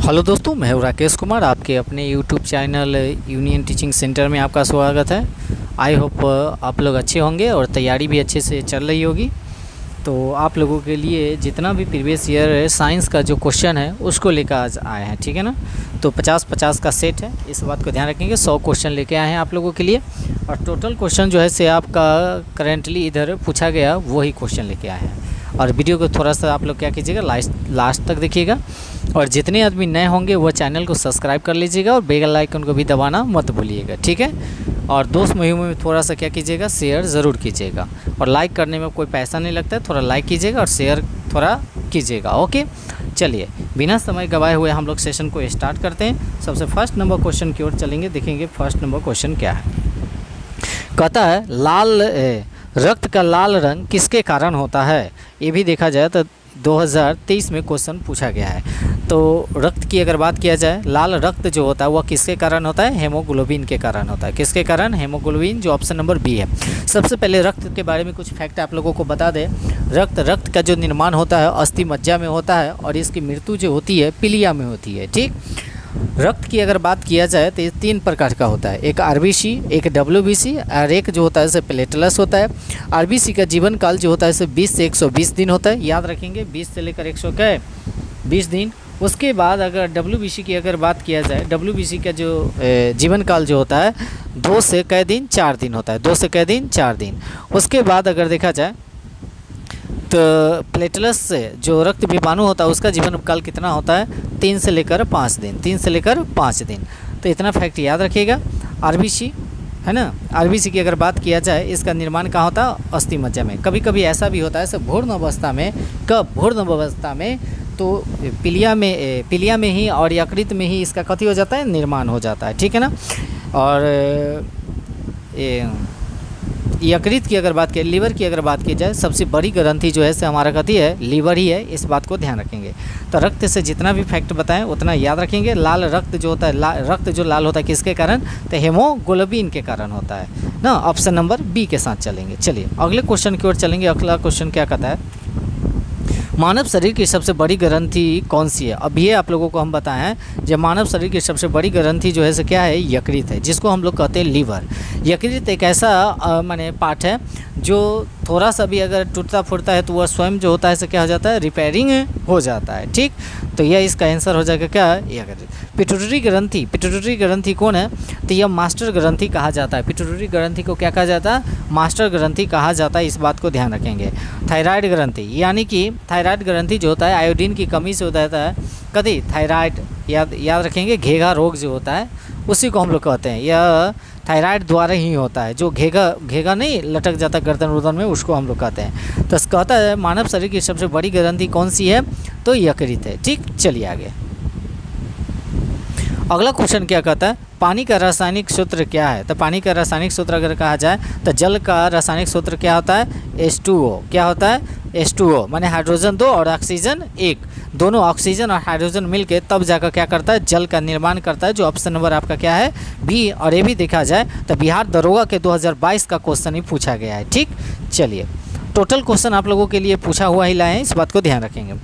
Hello दोस्तों, मैं हूं राकेश कुमार। आपके अपने YouTube channel union teaching centre में आपका स्वागत है। आई होप आप लोग अच्छे होंगे और तैयारी भी अच्छे से चल रही होगी। तो आप लोगों के लिए जितना भी प्रीवियस ईयर साइंस का जो क्वेश्चन है उसको लेकर आज आए हैं, ठीक है ना। तो 50-50 का सेट है, इस बात को ध्यान रखेंगे। 100 क्वेश्चन लेके आए हैं आप लोगों के लिए और टोटल क्वेश्चन जो है से आपका करेंटली इधर पूछा गया वही क्वेश्चन लेके आए हैं। और वीडियो को थोड़ा सा आप लोग क्या कीजिएगा, लास्ट तक देखिएगा और जितने आदमी नए होंगे वो चैनल को सब्सक्राइब कर लीजिएगा और बेल आइकन को भी दबाना मत भूलिएगा, ठीक है। और दोस्त महिमों में थोड़ा सा क्या कीजिएगा, शेयर ज़रूर कीजिएगा। और लाइक करने में कोई पैसा नहीं लगता है, थोड़ा लाइक कीजिएगा और शेयर थोड़ा कीजिएगा, ओके। चलिए बिना समय गवाए हुए हम लोग सेशन को स्टार्ट करते हैं। सबसे फर्स्ट नंबर क्वेश्चन की ओर चलेंगे, देखेंगे फर्स्ट नंबर क्वेश्चन क्या है। कहता है लाल रक्त का लाल रंग किसके कारण होता है। ये भी देखा जाए तो 2023 में क्वेश्चन पूछा गया है। तो रक्त की अगर बात किया जाए, लाल रक्त जो होता है वह किसके कारण होता है, हेमोग्लोबिन के कारण होता है। किसके कारण, हेमोग्लोबिन, जो ऑप्शन नंबर बी है। सबसे पहले रक्त के बारे में कुछ फैक्ट आप लोगों को बता दें। रक्त का जो निर्माण होता है अस्थि मज्जा में होता है और इसकी मृत्यु जो होती है पिलिया में होती है, ठीक। रक्त की अगर बात किया जाए तो ये 3 प्रकार का होता है, एक आरबीसी, एक डब्ल्यूबीसी और एक जो होता है इसे प्लेटलेट्स होता है। आरबीसी का जीवन काल जो होता है इसे 20 से 120 दिन होता है, याद रखेंगे 20 से लेकर 120 दिन। उसके बाद अगर डब्ल्यूबीसी की अगर बात किया जाए, डब्ल्यूबीसी का जो जीवन काल जो होता है 2 से कै दिन 4 दिन होता है, 2 से कै दिन 4 दिन। उसके बाद अगर देखा जाए तो प्लेटलेट्स से जो रक्त विषाणु होता है उसका जीवन काल कितना होता है, 3 से लेकर 5 दिन, 3 से लेकर 5 दिन। तो इतना फैक्ट याद रखिएगा। आरबीसी है ना, आरबीसी की अगर बात किया जाए इसका निर्माण कहाँ होता है, अस्थि मज्जा में। कभी कभी ऐसा भी होता है सब भ्रूण अवस्था में, कब भ्रूण अवस्था में तो पिलिया में ही और यकृत में ही इसका कथी हो जाता है, निर्माण हो जाता है, ठीक है ना। और यकृत की अगर बात की, लीवर की अगर बात की जाए, सबसे बड़ी ग्रंथि जो है से हमारा कथी है, लीवर ही है। इस बात को ध्यान रखेंगे। तो रक्त से जितना भी फैक्ट बताएं उतना याद रखेंगे। लाल रक्त जो होता है, रक्त जो लाल होता है किसके कारण, तो हेमोग्लोबिन के कारण होता है ना। ऑप्शन नंबर बी के साथ चलेंगे। चलिए अगले क्वेश्चन की ओर चलेंगे। अगला क्वेश्चन क्या कहता है, मानव शरीर की सबसे बड़ी ग्रंथि कौन सी है। अब ये आप लोगों को हम बताएं हैं, जब मानव शरीर की सबसे बड़ी ग्रंथि जो है से क्या है, यकृत है, जिसको हम लोग कहते हैं लीवर। यकृत एक ऐसा माने पार्ट है जो थोड़ा सा भी अगर टूटता फूटता है तो वह स्वयं जो होता है से क्या हो जाता है, रिपेयरिंग हो जाता है, ठीक। तो यह इसका आंसर हो जाएगा क्या, यकृत। पिट्यूटरी ग्रंथि कौन है, तो यह मास्टर ग्रंथि कहा जाता है। पिट्यूटरी ग्रंथि को क्या कहा जाता है, मास्टर ग्रंथि कहा जाता है। इस बात को ध्यान रखेंगे। थायराइड ग्रंथि, यानी कि थायराइड ग्रंथि जो होता है आयोडीन की कमी से होता है कभी थायराइड, याद रखेंगे। घेगा रोग जो होता है उसी को हम लोग कहते हैं, यह थायराइड द्वारा ही होता है। जो घेगा नहीं लटक जाता गर्दन वर्दन में, उसको हम लोग कहते हैं। तो कहता है मानव शरीर की सबसे बड़ी ग्रंथि कौन सी है, तो यकृत है, ठीक। चलिए आगे अगला क्वेश्चन क्या कहता है, पानी का रासायनिक सूत्र क्या है। तो पानी का रासायनिक सूत्र अगर कहा जाए तो जल का रासायनिक सूत्र क्या होता है, H2O। क्या होता है, H2O माने हाइड्रोजन 2 और ऑक्सीजन 1, दोनों ऑक्सीजन और हाइड्रोजन मिलके तब जाकर क्या करता है, जल का निर्माण करता है। जो ऑप्शन नंबर आपका क्या है, बी। और ये भी देखा जाए तो बिहार दरोगा के 2022 का क्वेश्चन ही पूछा गया है, ठीक। चलिए टोटल क्वेश्चन आप लोगों के लिए पूछा हुआ ही लाए हैं, इस बात को ध्यान रखेंगे।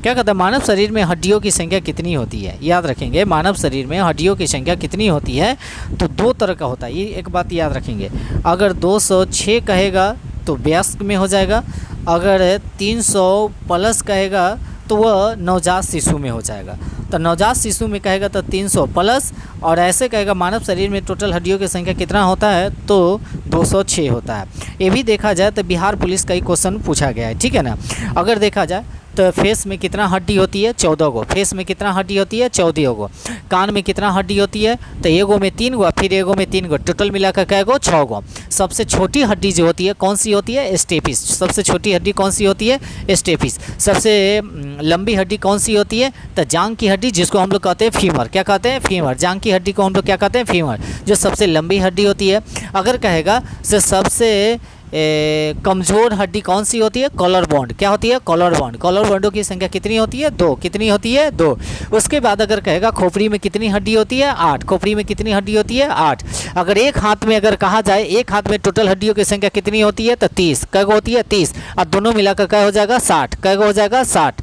क्या कहता है, मानव शरीर में हड्डियों की संख्या कितनी होती है। याद रखेंगे मानव शरीर में हड्डियों की संख्या कितनी होती है, तो 2 तरह का होता है। ये एक बात याद रखेंगे, अगर 206 कहेगा तो वयस्क में हो जाएगा, अगर 300 प्लस कहेगा तो वह नवजात शिशु में हो जाएगा। तो नवजात शिशु में कहेगा तो 300 प्लस, और ऐसे कहेगा मानव शरीर में टोटल हड्डियों की संख्या कितना होता है, तो 206 होता है। ये भी देखा जाए तो बिहार पुलिस का ही क्वेश्चन पूछा गया है, ठीक है ना। अगर देखा जाए तो फेस में कितना हड्डी होती है, 14 गो। फेस में कितना हड्डी होती है, 14 गो। कान में कितना हड्डी होती है, तो एगो में 3 गो, फिर एगो में 3 गो, टोटल मिलाकर कै गो, 6 गो। सबसे छोटी हड्डी जो होती है कौन सी होती है, स्टेपिस। सबसे छोटी हड्डी कौन सी होती है, स्टेपिस। सबसे लंबी हड्डी कौन सी होती है, तो जांग की हड्डी, जिसको हम लोग कहते हैं फीमर। क्या कहते हैं, फीमर। जांग की हड्डी को हम लोग क्या कहते हैं, फीमर, जो सबसे लंबी हड्डी होती है। अगर कहेगा से सबसे कमज़ोर हड्डी कौन सी होती है, कॉलर बॉन्ड। क्या होती है, कॉलर बॉन्ड। कॉलर बॉन्डों की संख्या कितनी होती है, 2। कितनी होती है, 2। उसके बाद अगर कहेगा खोपड़ी में कितनी हड्डी होती है, 8। खोपड़ी में कितनी हड्डी होती है, 8। अगर एक हाथ में अगर कहा जाए, एक हाथ में टोटल हड्डियों की संख्या कितनी होती है, तो 30। कै गो होती है, 30। और दोनों मिलाकर क्या हो जाएगा, 60। कै गो हो जाएगा, 60।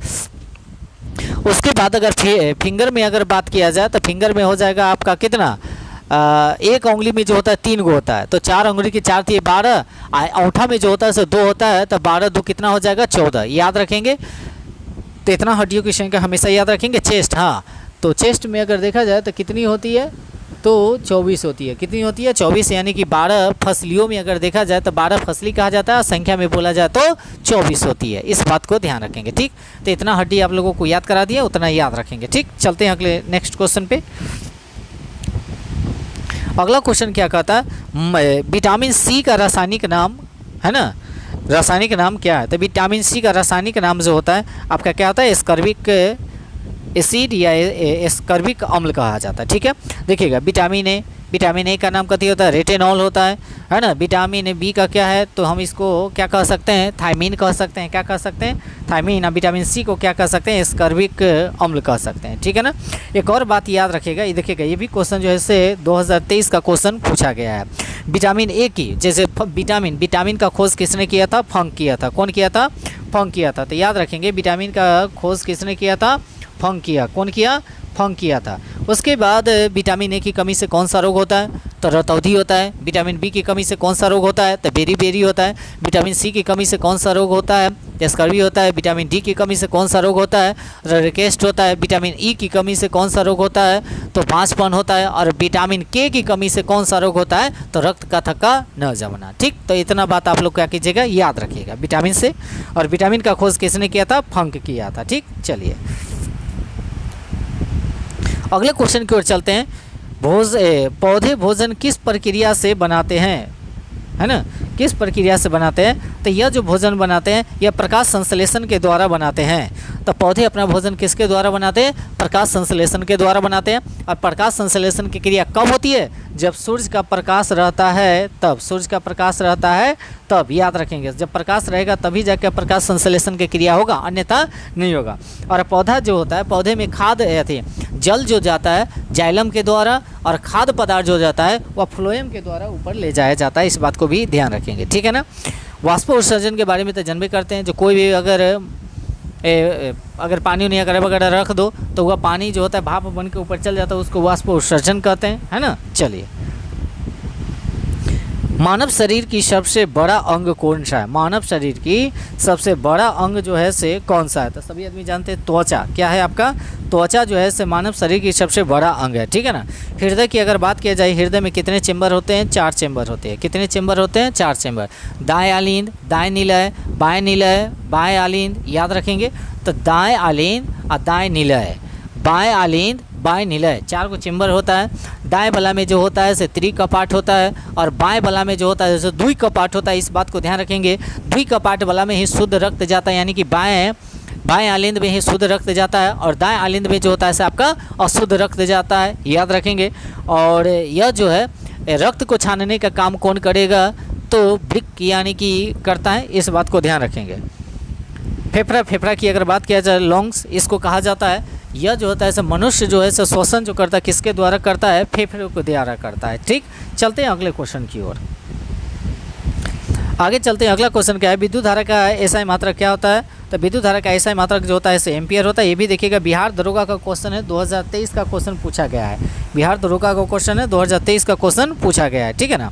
उसके बाद अगर फिंगर में अगर बात किया जाए तो फिंगर में हो जाएगा आपका कितना, एक उंगली में जो होता है 3 गो होता है, तो 4 उंगली की 4 थी 12, औंठा में जो होता है सो 2 होता है, तो 12 2 कितना हो जाएगा 14, याद रखेंगे। तो इतना हड्डियों की संख्या हमेशा याद रखेंगे। चेस्ट, हाँ, तो चेस्ट में अगर देखा जाए तो कितनी होती है, तो 24 होती है। कितनी होती है 24, यानी कि 12 फसलियों में अगर देखा जाए तो 12 फसली कहा जाता है, संख्या में बोला जाए तो 24 होती है। इस बात को ध्यान रखेंगे, ठीक। तो इतना हड्डी आप लोगों को याद करा दिया, उतना याद रखेंगे, ठीक। चलते हैं अगले नेक्स्ट क्वेश्चन पे। अगला क्वेश्चन क्या कहता है, विटामिन सी का रासायनिक नाम है ना, रासायनिक नाम क्या है। तो विटामिन सी का रासायनिक नाम जो होता है आपका क्या होता है, एस्कॉर्बिक एसिड या एस्कॉर्बिक अम्ल कहा जाता है, ठीक है। देखिएगा विटामिन ए का नाम कथी होता है, रेटिनॉल होता है ना। विटामिन बी का क्या है, तो हम इसको क्या कह सकते हैं, थायमीन कह सकते हैं। क्या कह सकते हैं, थायमीन। और विटामिन सी को क्या कह सकते हैं, एस्कॉर्बिक अम्ल कह सकते हैं, ठीक है ना। एक और बात याद रखिएगा, ये देखिएगा, ये भी क्वेश्चन जो है से 2023 का क्वेश्चन पूछा गया है। विटामिन ए की, जैसे विटामिन का खोज किसने किया था, फंक किया था। कौन किया था, फंक किया था। तो याद रखेंगे विटामिन का खोज किसने किया था, फंक किया। कौन किया, फंक किया था। उसके बाद विटामिन ए की कमी से कौन सा रोग होता है, तो रतौंधी होता है। विटामिन बी की कमी से कौन सा रोग होता है, तो बेरी होता है। विटामिन सी की कमी से कौन सा रोग होता है, स्कर्वी होता है। विटामिन डी की कमी से कौन सा रोग होता है, रिकेस्ट होता है। विटामिन ई की कमी से कौन सा रोग होता है, तो बांझपन होता है। और विटामिन के की कमी से कौन सा रोग होता है, तो रक्त का थक्का न जमना, ठीक। तो इतना बात आप लोग क्या कीजिएगा, याद रखिएगा विटामिन से। और विटामिन का खोज किसने किया था, फंक किया था, ठीक। चलिए अगले क्वेश्चन की ओर चलते हैं। पौधे भोजन किस प्रक्रिया से बनाते हैं, है ना, किस प्रक्रिया से बनाते हैं। तो यह जो भोजन बनाते हैं यह प्रकाश संश्लेषण के द्वारा बनाते हैं। तो पौधे अपना भोजन किसके द्वारा बनाते हैं, प्रकाश संश्लेषण के द्वारा बनाते हैं। और प्रकाश संश्लेषण की क्रिया कब होती है, जब सूर्य का प्रकाश रहता है तब। सूर्य का प्रकाश रहता है तब, याद रखेंगे। जब प्रकाश रहेगा तभी जाकर प्रकाश संश्लेषण की क्रिया होगा, अन्यथा नहीं होगा। और पौधा जो होता है, पौधे में खाद थी, जल जो जाता है जाइलम के द्वारा, और खाद्य पदार्थ जो जाता है वह फ्लोएम के द्वारा ऊपर ले जाया जाता है। इस बात को भी ध्यान रखेंगे, ठीक है ना। वाष्प उत्सर्जन के बारे में तो जानबे करते हैं। जो कोई भी अगर पानी नहीं अगर वगैरह रख दो तो वह पानी जो होता है भाप बन के ऊपर चल जाता है, उसको वाष्प उत्सर्जन कहते हैं, है ना। चलिए, मानव शरीर की सबसे बड़ा अंग कौन सा है, मानव शरीर की सबसे बड़ा अंग जो है से कौन सा है। तो सभी आदमी जानते हैं त्वचा। क्या है आपका, त्वचा जो है से मानव शरीर की सबसे बड़ा अंग है, ठीक है ना। हृदय की अगर बात किया जाए, हृदय में कितने चेंबर होते हैं, 4 चेंबर होते हैं। कितने चेंबर होते हैं, 4 चेंबर। दाएं आलिंद, दाएं निलय, बाएं निलय, बाएं आलिंद, याद रखेंगे। तो दाएं आलिंद और दाएं निलय, बाएं आलिंद बाएं निलय, 4 को चेंबर होता है। दाएं बला में जो होता है से त्रिकपाट होता है, और बाएं बला में जो होता है जैसे द्विकपाट होता है। इस बात को ध्यान रखेंगे, द्विकपाट बला में ही शुद्ध रक्त जाता है, यानी कि बाएं आलिंद में ही शुद्ध रक्त जाता है, और दाएं आलिंद में जो होता है से आपका अशुद्ध रक्त जाता है, याद रखेंगे। और यह जो है रक्त को छानने का काम कौन करेगा, तो वृक्क यानी कि करता है। इस बात को ध्यान रखेंगे। फेफड़ा की अगर बात किया जाए, लंग्स इसको कहा जाता है। यह जो होता है ऐसे मनुष्य जो है श्वसन जो करता है किसके द्वारा करता है, फेफड़े को द्वारा करता है, ठीक। चलते हैं अगले क्वेश्चन की ओर, आगे चलते हैं। अगला क्वेश्चन क्या है, विद्युत धारा का एसआई मात्रक क्या होता है। तो विद्युत धारा का एसआई मात्रक जो होता है ऐसे एम्पियर होता है। ये भी देखिएगा, बिहार दरोगा का क्वेश्चन है, 2023 का क्वेश्चन पूछा गया है। बिहार दरोगा का क्वेश्चन है, 2023 का क्वेश्चन पूछा गया है, ठीक है ना।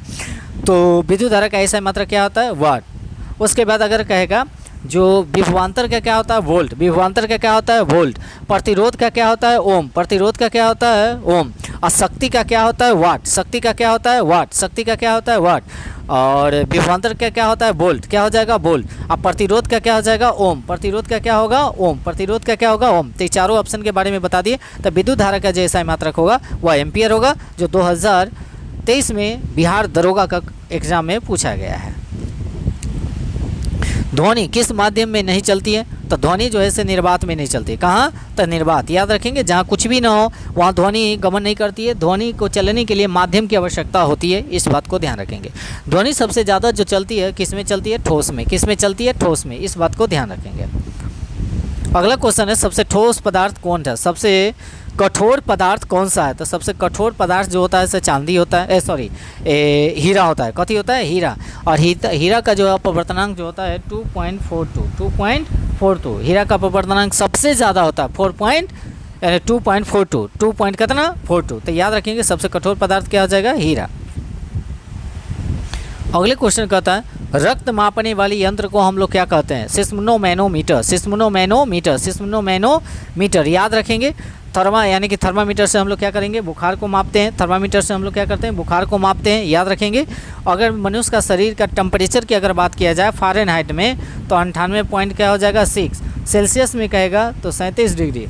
तो विद्युत धारा का एसआई मात्रक क्या होता है, वाट। उसके बाद अगर कहेगा जो विभवांतर का क्या होता है, वोल्ट। विभवांतर का क्या होता है, वोल्ट। प्रतिरोध का क्या होता है, ओम। प्रतिरोध का क्या होता है, ओम। और शक्ति का क्या होता है, वाट। शक्ति का क्या होता है, वाट। शक्ति का क्या होता है, वाट। और विभवांतर का क्या होता है, वोल्ट। क्या हो जाएगा, वोल्ट। अब प्रतिरोध का क्या हो जाएगा, ओम। प्रतिरोध का क्या होगा, ओम। प्रतिरोध का क्या होगा, ओम। तो ये चारों ऑप्शन के बारे में बता दिए। तो विद्युत धारा का जो एसआई मात्रक होगा वह एम्पियर होगा, जो 2023 में बिहार दरोगा का एग्जाम में पूछा गया है। ध्वनि किस माध्यम में नहीं चलती है, तो ध्वनि जो है से निर्वात में नहीं चलती। कहाँ, तो निर्वात, याद रखेंगे। जहाँ कुछ भी ना हो वहाँ ध्वनि गमन नहीं करती है। ध्वनि को चलने के लिए माध्यम की आवश्यकता होती है, इस बात को ध्यान रखेंगे। ध्वनि सबसे ज़्यादा जो चलती है किस में चलती है, ठोस में। किस में चलती है, ठोस में, इस बात को ध्यान रखेंगे। अगला क्वेश्चन है सबसे ठोस पदार्थ कौन है, सबसे कठोर पदार्थ कौन सा है। तो सबसे कठोर पदार्थ जो होता है से चांदी होता है, सॉरी हीरा होता है। कथी होता है? हीरा। और हीरा का जो अपवर्तनांक जो होता है 2.42 हीरा का अपवर्तनांक सबसे ज़्यादा होता है 2.42 2 पॉइंट कितना 42। तो याद रखेंगे सबसे कठोर पदार्थ क्या हो जाएगा? हीरा। अगले क्वेश्चन कहता है रक्त मापने वाले यंत्र को हम लोग क्या कहते हैं? सिस्मोनोमैनोमीटर। सिस्मोनोमैनोमीटर याद रखेंगे। यानी कि थर्मामीटर से हम लोग क्या करेंगे? बुखार को मापते हैं। थर्मामीटर से हम लोग क्या करते हैं? बुखार को मापते हैं, याद रखेंगे। अगर मनुष्य का शरीर का टेम्परेचर की अगर बात किया जाए फ़ारेनहाइट में तो 98 पॉइंट क्या हो जाएगा 6। सेल्सियस में कहेगा तो 37 डिग्री,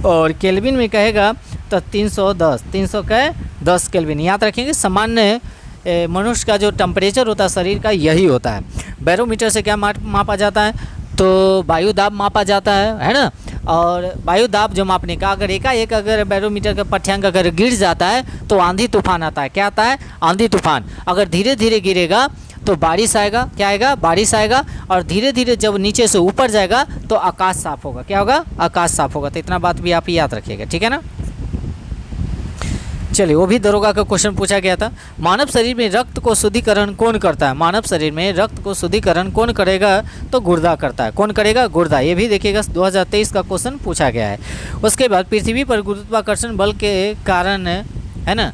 और केल्विन में कहेगा तो 310 केल्विन। याद रखेंगे सामान्य मनुष्य का जो टेम्परेचर होता है शरीर का यही होता है। बैरोमीटर से क्या मापा जाता है? तो वायु दाब मापा जाता है ना। और वायु दाब जो मापने का अगर एकाएक अगर बैरोमीटर का पाठ्यांक अगर गिर जाता है तो आंधी तूफान आता है। क्या आता है? आंधी तूफान। अगर धीरे धीरे गिरेगा तो बारिश आएगा। क्या आएगा? बारिश आएगा। और धीरे धीरे जब नीचे से ऊपर जाएगा तो आकाश साफ होगा। क्या होगा? आकाश साफ होगा। तो इतना बात भी आप याद रखिएगा, ठीक है ना। चलिए, वो भी दरोगा का क्वेश्चन पूछा गया था। मानव शरीर में रक्त को शुद्धिकरण कौन करता है? मानव शरीर में रक्त को शुद्धिकरण कौन करेगा? तो गुर्दा करता है। कौन करेगा? गुर्दा। ये भी देखिएगा 2023 का क्वेश्चन पूछा गया है। उसके बाद पृथ्वी पर गुरुत्वाकर्षण बल के कारण है ना,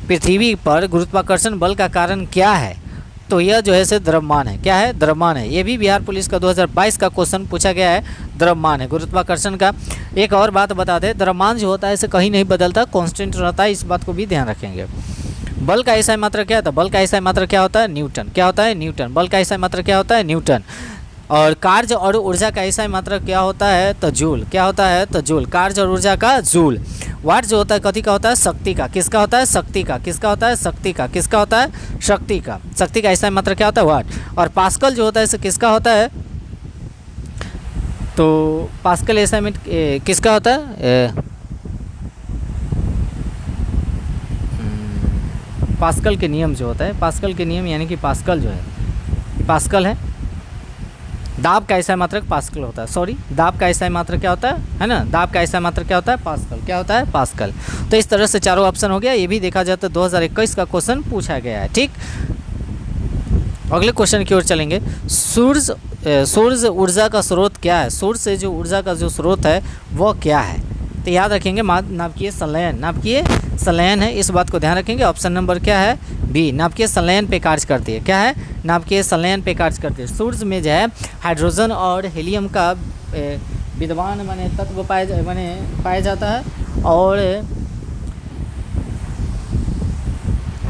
पृथ्वी पर गुरुत्वाकर्षण बल का कारण क्या है? तो यह जो है से द्रव्यमान है। क्या है? द्रव्यमान है। ये भी बिहार पुलिस का 2022 का क्वेश्चन पूछा गया है। द्रव्यमान है गुरुत्वाकर्षण का। एक और बात बता दें, द्रव्यमान जो होता है इसे कहीं नहीं बदलता, कांस्टेंट रहता है। इस बात को भी ध्यान रखेंगे। बल का ऐसा मात्रा क्या होता है? बल का ऐसा मात्रा क्या होता है? न्यूटन। क्या होता है? न्यूटन। बल का ऐसा मात्रा क्या होता है? न्यूटन। और कार्य और ऊर्जा का ऐसा मात्रा क्या होता है? तो जूल। क्या होता है? तो जूल। कार्य और ऊर्जा का जूल। वाट जो होता है कथी का होता है? शक्ति का। किसका होता है? शक्ति का। किसका होता है? शक्ति का। किसका होता है? शक्ति का। शक्ति का ऐसा मात्रा क्या होता है? वाट। और पास्कल जो होता है इसे किसका होता है? तो पास्कल ऐसा किसका होता है? पास्कल के नियम जो होता है, पास्कल के नियम यानी कि पास्कल जो है, पास्कल है। दाब का ऐसा मात्रक पास्कल होता है। सॉरी, दाब का ऐसा मात्रक क्या होता है ना? दाब का ऐसा मात्रक क्या होता है? पास्कल। क्या होता है? पास्कल। तो इस तरह से चारों ऑप्शन हो गया। ये भी देखा जाए तो 2021 का क्वेश्चन पूछा गया है, ठीक। अगले क्वेश्चन की ओर चलेंगे। सूर्य ऊर्जा का स्रोत क्या है? सूर्य से जो ऊर्जा का जो स्रोत है वह क्या है? तो याद रखेंगे नाभिकीय संलयन। नाभिकीय संलयन है, इस बात को ध्यान रखेंगे। ऑप्शन नंबर क्या है? बी। नाभिकीय संलयन पे कार्य करती है। क्या है? नाभिकीय संलयन पे कार्य करती है। सूर्य में जो है हाइड्रोजन और हीलियम का विद्यमान माने तत्व पाया जाता है। और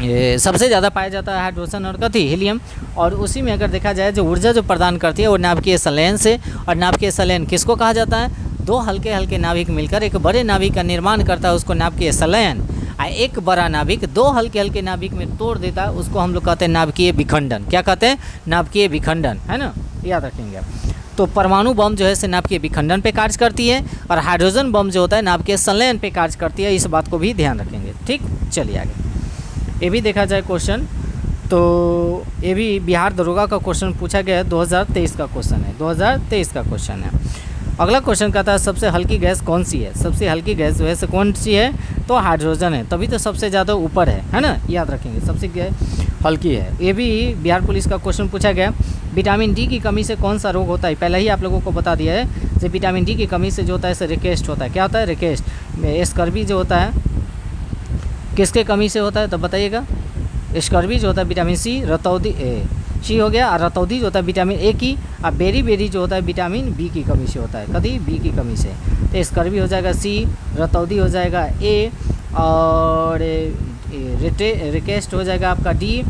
ये सबसे ज़्यादा पाया जाता है हाइड्रोजन और कथी? हीलियम। और उसी में अगर देखा जाए जो ऊर्जा जो प्रदान करती है वो नाभिकीय संलयन से। और नाभिकीय संलयन किसको कहा जाता है? दो हल्के हल्के नाभिक मिलकर एक बड़े नाभिक का निर्माण करता है, उसको नाभिकीय संलयन। एक बड़ा नाभिक दो हल्के हल्के नाभिक में तोड़ देता है, उसको हम लोग कहते हैं नाभिकीय विखंडन। क्या कहते हैं? नाभिकीय विखंडन, है ना, याद रखेंगे। तो परमाणु बम जो है से नाभिकीय विखंडन पे कार्य करती है, और हाइड्रोजन बम जो होता है नाभिकीय संलयन पे कार्य करती है। इस बात को भी ध्यान रखेंगे, ठीक। चलिए आगे, ये भी देखा जाए क्वेश्चन, तो ये भी बिहार दरोगा का क्वेश्चन पूछा गया है। 2023 का क्वेश्चन है, 2023 का क्वेश्चन है। अगला क्वेश्चन कहता है सबसे हल्की गैस कौन सी है? सबसे हल्की गैस जो है से कौन सी है? तो हाइड्रोजन है, तभी तो सबसे ज़्यादा ऊपर है ना, याद रखेंगे। सबसे हल्की है। ये भी बिहार पुलिस का क्वेश्चन पूछा गया। विटामिन डी की कमी से कौन सा रोग होता है? पहले ही आप लोगों को बता दिया है, जो विटामिन डी की कमी से जो होता है रिकेस्ट होता है। क्या होता है? रिकेस्ट। स्कर्वी जो होता है किसके कमी से होता है तो बताइएगा। स्कर्वी जो होता है विटामिन सी, रतौदी सी हो गया, और रतौदी जो होता है विटामिन ए की, और बेरी जो होता है विटामिन बी की कमी से होता है। कभी बी की कमी से। तो स्कर्वी हो जाएगा सी, रतौदी हो जाएगा ए, और रिकेस्ट हो जाएगा आपका डी,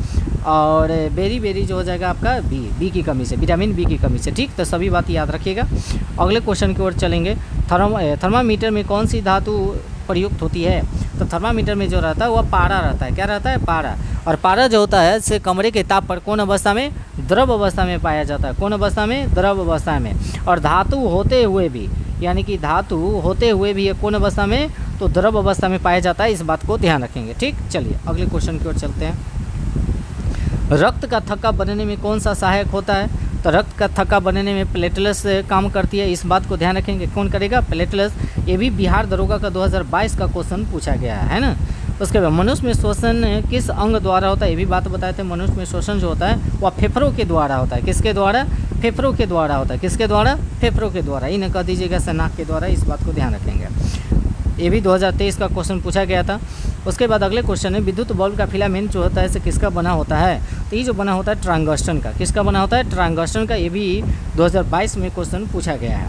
और बेरी जो हो जाएगा आपका बी की कमी से, विटामिन बी की कमी से, ठीक। तो सभी बात याद रखिएगा। अगले क्वेश्चन की ओर चलेंगे। थर्मामीटर में कौन सी धातु प्रयुक्त होती है? तो थर्मामीटर में जो रहता है वह पारा रहता है। क्या रहता है? पारा। और पारा जो होता है से कमरे के ताप पर कौन अवस्था में? द्रव अवस्था में पाया जाता है। कौन अवस्था में? द्रव अवस्था में। और धातु होते हुए भी, यानी कि धातु होते हुए भी ये कौन अवस्था में? तो द्रव अवस्था में पाया जाता है। इस बात को ध्यान रखेंगे, ठीक। चलिए अगले क्वेश्चन की ओर चलते हैं। रक्त का थक्का बनने में कौन सा सहायक होता है? तो रक्त का थक्का बनने में प्लेटलेट्स काम करती है, इस बात को ध्यान रखेंगे। कौन करेगा? प्लेटलेट्स। ये भी बिहार दरोगा का 2022 का क्वेश्चन पूछा गया है ना। उसके बाद मनुष्य में शोषण किस अंग द्वारा होता है, ये भी बात बताए थे। मनुष्य में शोषण जो होता है वह फेफड़ों के द्वारा होता है। किसके द्वारा? फेफड़ों के द्वारा होता है। किसके द्वारा? फेफड़ों के द्वारा। ये न कह दीजिएगा नाक के द्वारा, इस बात को ध्यान रखेंगे। ये भी 2023 का क्वेश्चन पूछा गया था। उसके बाद अगले क्वेश्चन है विद्युत बल्ब का फिलामेंट जो होता है से किसका बना होता है? तो ये जो बना होता है टंगस्टन का। किसका बना होता है? टंगस्टन का। ये भी 2022 में क्वेश्चन पूछा गया है।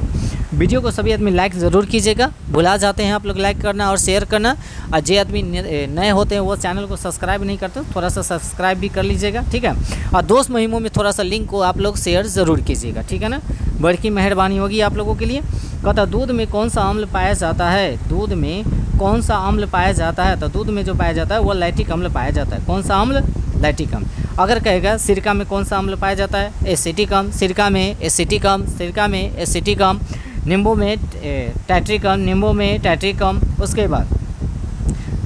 वीडियो को सभी आदमी लाइक ज़रूर कीजिएगा, भुला जाते हैं आप लोग लाइक करना और शेयर करना। और जो आदमी नए होते हैं वो चैनल को सब्सक्राइब नहीं करते, थोड़ा सा सब्सक्राइब भी कर लीजिएगा, ठीक है। और दोस्त मुहिमों में थोड़ा सा लिंक को आप लोग शेयर ज़रूर कीजिएगा, ठीक है ना। बड़ी मेहरबानी होगी आप लोगों के लिए। कहता दूध में कौन सा अम्ल पाया जाता है? दूध में कौन सा अम्ल पाया जाता है? तो दूध में जो पाया जाता है वो लैक्टिक अम्ल पाया जाता है। कौन सा अम्ल? लैक्टिक अम्ल। अगर कहेगा सिरका में कौन सा अम्ल पाया जाता है? एसिटिक अम्ल। सिरका में एसिटिक अम्ल, सिरका में एसिटिक अम्ल। नींबू में टैट्रिक अम्ल, नींबू में टैट्रिक अम्ल। उसके बाद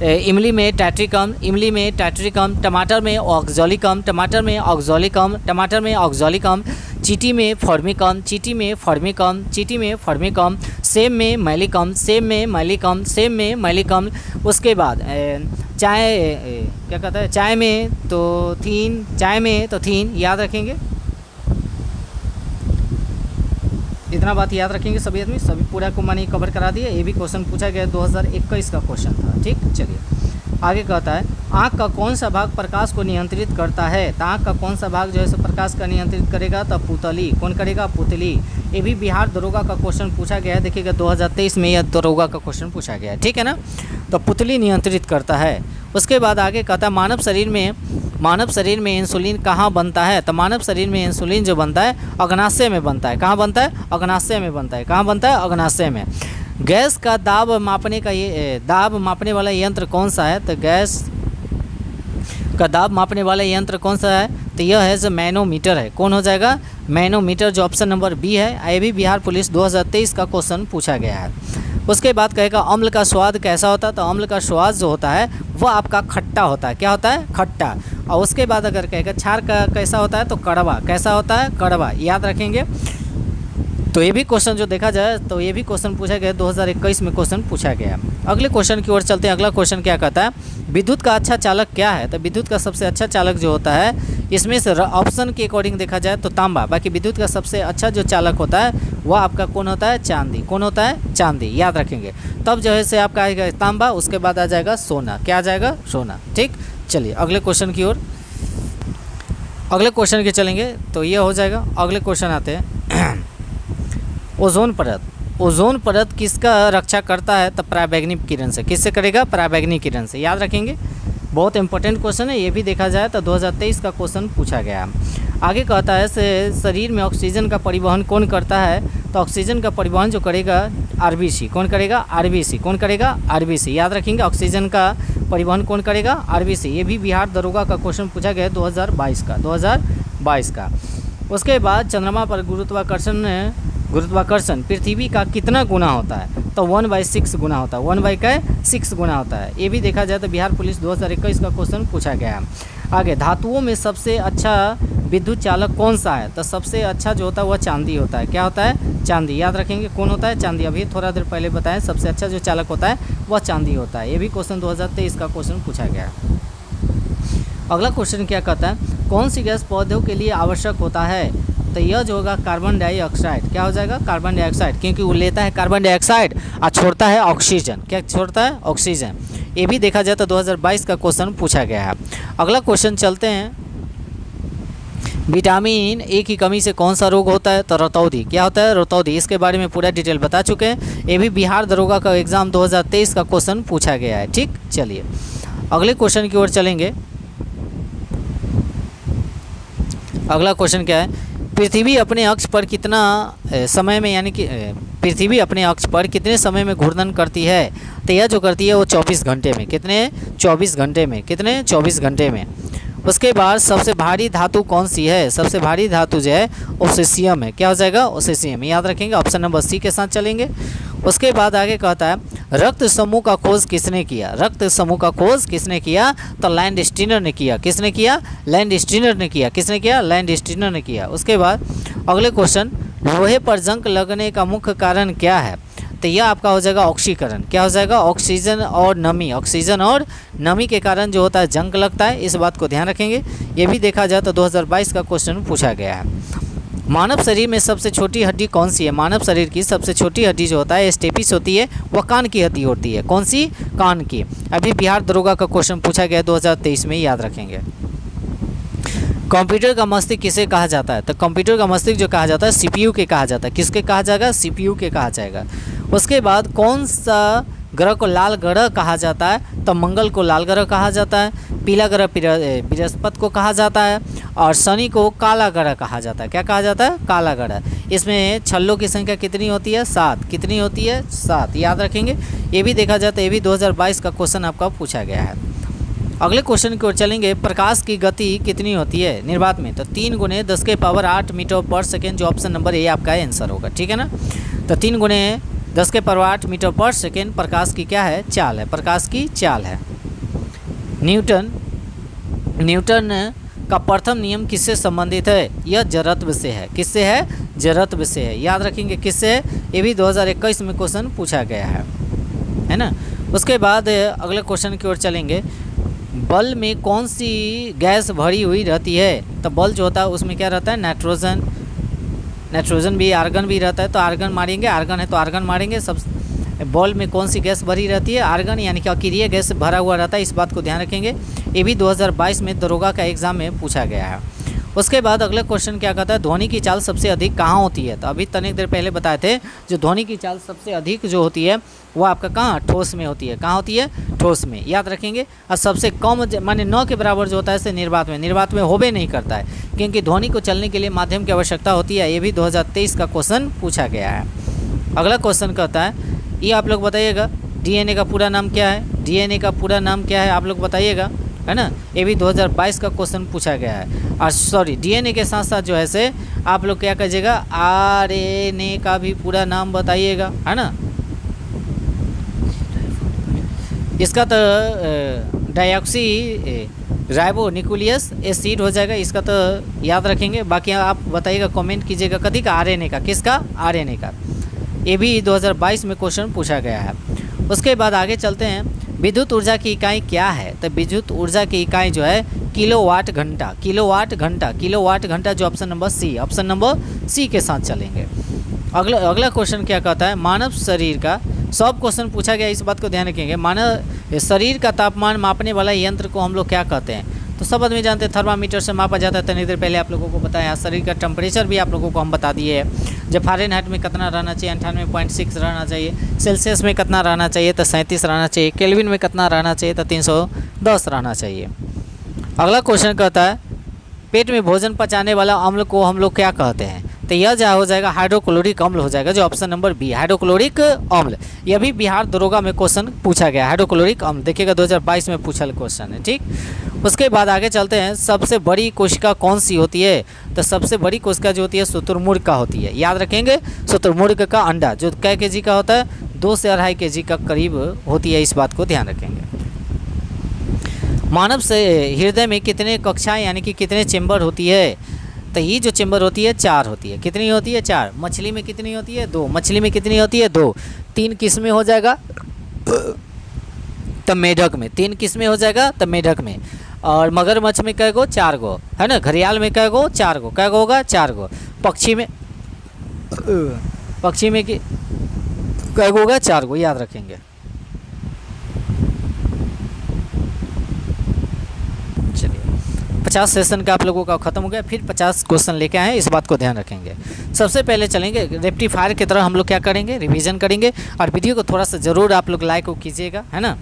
इमली में टैट्रिक अम्ल, इमली में टैट्रिक अम्ल। टमाटर में ऑक्सैलिक अम्ल, टमाटर में ऑक्सैलिक अम्ल, टमाटर में ऑक्सैलिक अम्ल। चींटी में फॉर्मिक अम्ल, चींटी में फॉर्मिक अम्ल, चींटी में फॉर्मिक अम्ल। सेब में मैलिक अम्ल, सेब में मैलिक अम्ल, सेब में मैलिक अम्ल। उसके बाद चाय क्या कहता है? चाय में तो थीन, चाय में तो थीन, याद रखेंगे। इतना बात याद रखेंगे सभी आदमी, सभी पूरा को मानी कवर करा दिए। ये भी क्वेश्चन पूछा गया 2021 का क्वेश्चन था, ठीक। चलिए आगे कहता है आँख का कौन सा भाग प्रकाश को नियंत्रित करता है? तो आँख का कौन सा भाग जो है सो प्रकाश का नियंत्रित करेगा? तो पुतली। कौन करेगा? पुतली। ये भी बिहार दरोगा का क्वेश्चन पूछा गया है। देखिएगा 2023 में यह दरोगा का क्वेश्चन पूछा गया है, ठीक है ना। तो पुतली नियंत्रित करता है। उसके बाद आगे कहता है मानव शरीर में इंसुलिन कहाँ बनता है? तो मानव शरीर में इंसुलिन जो बनता है अग्नाशय में बनता है। कहाँ बनता है? अग्नाशय में बनता है। कहाँ बनता है? अग्नाशय में। गैस का दाब मापने का दाब मापने वाला यंत्र कौन सा है? तो गैस का दाब मापने वाला यंत्र कौन सा है? तो यह है जो मैनोमीटर है। कौन हो जाएगा? मैनोमीटर, जो ऑप्शन नंबर बी है। ये भी बिहार पुलिस 2023 का क्वेश्चन पूछा गया है। उसके बाद कहेगा अम्ल का स्वाद कैसा होता है? तो अम्ल का स्वाद जो होता है वो आपका खट्टा होता है। क्या होता है? खट्टा। और उसके बाद अगर कहेगा क्षार का कैसा होता है? तो कड़वा। कैसा होता है? कड़वा, याद रखेंगे। तो ये भी क्वेश्चन जो देखा जाए तो ये भी क्वेश्चन पूछा गया 2021 में क्वेश्चन पूछा गया। अगले क्वेश्चन की ओर चलते हैं। अगला क्वेश्चन क्या कहता है? विद्युत का अच्छा चालक क्या है? तो विद्युत का सबसे अच्छा चालक जो होता है, इसमें से ऑप्शन के अकॉर्डिंग देखा जाए तो तांबा। बाकी विद्युत का सबसे अच्छा जो चालक होता है वह आपका कौन होता है? चांदी। कौन होता है? चांदी, याद रखेंगे। तब जो है से आपका आएगा तांबा, उसके बाद आ जाएगा सोना। क्या आ जाएगा? सोना, ठीक। चलिए अगले क्वेश्चन की ओर, अगले क्वेश्चन के चलेंगे तो ये हो जाएगा। अगले क्वेश्चन आते हैं ओजोन परत। ओजोन परत किसका रक्षा करता है? तो पराबैंगनी किरण से। किससे करेगा? पराबैंगनी किरण से, याद रखेंगे। बहुत इंपॉर्टेंट क्वेश्चन है, ये भी देखा जाए तो 2023 का क्वेश्चन पूछा गया। आगे कहता है शरीर में ऑक्सीजन का परिवहन कौन करता है? तो ऑक्सीजन का परिवहन जो करेगा आरबीसी। कौन करेगा? आरबीसी। कौन करेगा? आरबीसी, याद रखेंगे। ऑक्सीजन का परिवहन कौन करेगा? आरबीसी। ये भी बिहार दरोगा का क्वेश्चन पूछा गया 2022 का। उसके बाद चंद्रमा पर गुरुत्वाकर्षण पृथ्वी का कितना गुना होता है? तो 1/6 गुना होता है। 1/6 गुना होता है। ये भी देखा जाए तो बिहार पुलिस 2021 का क्वेश्चन पूछा गया है। आगे धातुओं में सबसे अच्छा विद्युत चालक कौन सा है? तो सबसे अच्छा जो होता है वह चांदी होता है। क्या होता है? चांदी, याद रखेंगे। कौन होता है? चांदी। अभी थोड़ा देर पहले बताएं, सबसे अच्छा जो चालक होता है वह चांदी होता है। ये भी क्वेश्चन 2023 का क्वेश्चन पूछा गया है। अगला क्वेश्चन क्या कहता है? कौन सी गैस पौधों के लिए आवश्यक होता है? तो यह जो होगा कार्बन डाइऑक्साइड। क्या हो जाएगा? कार्बन डाइऑक्साइड, क्योंकि वो लेता है कार्बन डाइऑक्साइड और छोड़ता है ऑक्सीजन। क्या छोड़ता है? ऑक्सीजन। ये भी देखा जाए तो 2022 का क्वेश्चन पूछा गया है। अगला क्वेश्चन चलते हैं। विटामिन ए की कमी से कौन सा रोग होता है? तो रतौंधी। क्या होता है? रतौंधी। इसके बारे में पूरा डिटेल बता चुके हैं। ये भी बिहार दरोगा का एग्जाम 2023 का क्वेश्चन पूछा गया है, ठीक। चलिए अगले क्वेश्चन की ओर चलेंगे। अगला क्वेश्चन क्या है? पृथ्वी अपने अक्ष पर कितना समय में, यानी कि पृथ्वी अपने अक्ष पर कितने समय में घूर्णन करती है? तो यह जो करती है वो 24 घंटे में। कितने? 24 घंटे में। कितने? 24 घंटे में। उसके बाद सबसे भारी धातु कौन सी है? सबसे भारी धातु जो है ओसेसियम है। क्या हो जाएगा? ओसेसियम, याद रखेंगे। ऑप्शन नंबर सी के साथ चलेंगे। उसके बाद आगे कहता है रक्त समूह का खोज किसने किया? रक्त समूह का खोज किसने किया? तो लैंडस्टीनर ने किया। किसने किया? लैंडस्टीनर ने किया। किसने किया? लैंडस्टीनर ने किया। उसके बाद अगले क्वेश्चन, लोहे पर जंग लगने का मुख्य कारण क्या है? तो यह आपका हो जाएगा ऑक्सीकरण। क्या हो जाएगा? ऑक्सीजन और नमी। ऑक्सीजन और नमी के कारण जो होता है जंग लगता है, इस बात को ध्यान रखेंगे। ये भी देखा जाए तो 2022 का क्वेश्चन पूछा गया है। मानव शरीर में सबसे छोटी हड्डी कौन सी है? मानव शरीर की सबसे छोटी हड्डी जो होता है स्टेपिस होती है, वह कान की हड्डी होती है। कौन सी? कान की। अभी बिहार दरोगा का क्वेश्चन पूछा गया 2023 में, याद रखेंगे। कंप्यूटर का मस्तिष्क किसे कहा जाता है? तो कंप्यूटर का मस्तिष्क जो कहा जाता है सीपीयू के कहा जाता है। किसके कहा जाएगा? सीपीयू के कहा जाएगा। उसके बाद कौन सा ग्रह को लाल ग्रह कहा जाता है? तो मंगल को लाल ग्रह कहा जाता है। पीला ग्रह बृहस्पति को कहा जाता है और शनि को काला ग्रह कहा जाता है। क्या कहा जाता है? काला ग्रह। इसमें छल्लों की संख्या कितनी होती है? 7। कितनी होती है? 7, याद रखेंगे। ये भी देखा जाता है, ये भी 2022 का क्वेश्चन आपका पूछा गया है। अगले क्वेश्चन की ओर चलेंगे। प्रकाश की गति कितनी होती है निर्वात में? तो 3 × 10⁸ मीटर पर सेकेंड, जो ऑप्शन नंबर ए आपका आंसर होगा। ठीक है ना? तो 3 × 10⁸ मीटर पर सेकेंड प्रकाश की क्या है? चाल है। प्रकाश की चाल है। न्यूटन का प्रथम नियम किससे संबंधित है? यह जड़त्व से है। किससे है? जड़त्व से है। याद रखेंगे किससे है? ये भी 2021 में क्वेश्चन पूछा गया है ना? उसके बाद अगले क्वेश्चन की ओर चलेंगे। बल में कौन सी गैस भरी हुई रहती है? तो बल जो होता है उसमें क्या रहता है? नाइट्रोजन भी, आर्गन भी रहता है। तो आर्गन मारेंगे, आर्गन है तो आर्गन मारेंगे। सब बॉल में कौन सी गैस भरी रहती है? आर्गन, यानी कि अक्रिय गैस भरा हुआ रहता है। इस बात को ध्यान रखेंगे। ये भी 2022 में दरोगा का एग्जाम में पूछा गया है। उसके बाद अगला क्वेश्चन क्या कहता है? ध्वनि की चाल सबसे अधिक कहाँ होती है? तो अभी तनिक देर पहले बताए थे, जो ध्वनि की चाल सबसे अधिक जो होती है वो आपका कहाँ? ठोस में होती है। कहाँ होती है? ठोस में, याद रखेंगे। और सबसे कम माने 9 के बराबर जो होता है इसे निर्वात में होबे नहीं करता है, क्योंकि ध्वनि को चलने के लिए माध्यम की आवश्यकता होती है। ये भी 2023 का क्वेश्चन पूछा गया है। अगला क्वेश्चन कहता है, ये आप लोग बताइएगा, डीएनए का पूरा नाम क्या है? डीएनए का पूरा नाम क्या है? आप लोग बताइएगा, है ना? ये भी 2022 का क्वेश्चन पूछा गया है। और सॉरी, डीएनए के साथ साथ जो है से आप लोग क्या कहिएगा? आरएनए का भी पूरा नाम बताइएगा, है ना? इसका तो डायऑक्सी राइबो न्यूक्लियस एसिड हो जाएगा। इसका तो याद रखेंगे। बाकी आप बताइएगा, कमेंट कीजिएगा कथी का? आरएनए का। किसका? आरएनए का। ये भी 2022 में क्वेश्चन पूछा गया है। उसके बाद आगे चलते हैं। विद्युत ऊर्जा की इकाई क्या है? तो विद्युत ऊर्जा की इकाई जो है किलोवाट घंटा। किलोवाट घंटा। किलोवाट घंटा, जो option number C, option number C के साथ चलेंगे। अगला क्वेश्चन क्या कहता है? मानव शरीर का, सब क्वेश्चन पूछा गया, इस बात को ध्यान रखेंगे। मानव शरीर का तापमान मापने वाला यंत्र को हम लोग क्या कहते हैं? तो सब आदमी जानते हैं थर्मामीटर से मापा जाता है। तनी देर पहले आप लोगों को बताया। शरीर का टेम्परेचर भी आप लोगों को हम बता दिए हैं। जब फ़ारेनहाइट में कितना रहना चाहिए? 98.6 रहना चाहिए। सेल्सियस में कितना रहना चाहिए? तो 37 रहना चाहिए। केल्विन में कितना रहना चाहिए? तो 310 रहना चाहिए। अगला क्वेश्चन कहता है, पेट में भोजन पचाने वाला अम्ल को हम लोग क्या कहते हैं? तो यह जो हो जाएगा हाइड्रोक्लोरिक अम्ल हो जाएगा, जो ऑप्शन नंबर बी, हाइड्रोक्लोरिक अम्ल। यह भी बिहार दरोगा में क्वेश्चन पूछा गया। हाइड्रोक्लोरिक अम्ल देखिएगा 2022 में पूछा क्वेश्चन है। ठीक, उसके बाद आगे चलते हैं। सबसे बड़ी कोशिका कौन सी होती है? तो सबसे बड़ी कोशिका जो होती है शुतुरमुर्ग का होती है। याद रखेंगे, शुतुरमुर्ग का अंडा जो कै केजी का होता है? 2 से 2.5 केजी का करीब होती है। इस बात को ध्यान रखेंगे। मानव से हृदय में कितने कक्षाएं यानी कि कितने चेंबर होती है? तो ये जो चेंबर होती है 4 होती है। कितनी होती है? 4। मछली में कितनी होती है? 2। मछली में कितनी होती है? 2। 3 किस्में हो जाएगा तब मेढक में। 3 किस्में हो जाएगा तब मेढक में। और मगरमच्छ में कै गो? 4 गो, है ना? घड़ियाल में कै गो? 4 गो। कै गो होगा? 4 गो। पक्षी में कै गो होगा? 4 गो, याद रखेंगे। चलिए, 50 सेशन का आप लोगों का ख़त्म हो गया। फिर 50 क्वेश्चन लेके आए, इस बात को ध्यान रखेंगे। सबसे पहले चलेंगे रेक्टिफायर की तरह हम लोग क्या करेंगे? रिवीजन करेंगे। और वीडियो को थोड़ा सा ज़रूर आप लोग लाइक कीजिएगा, है ना?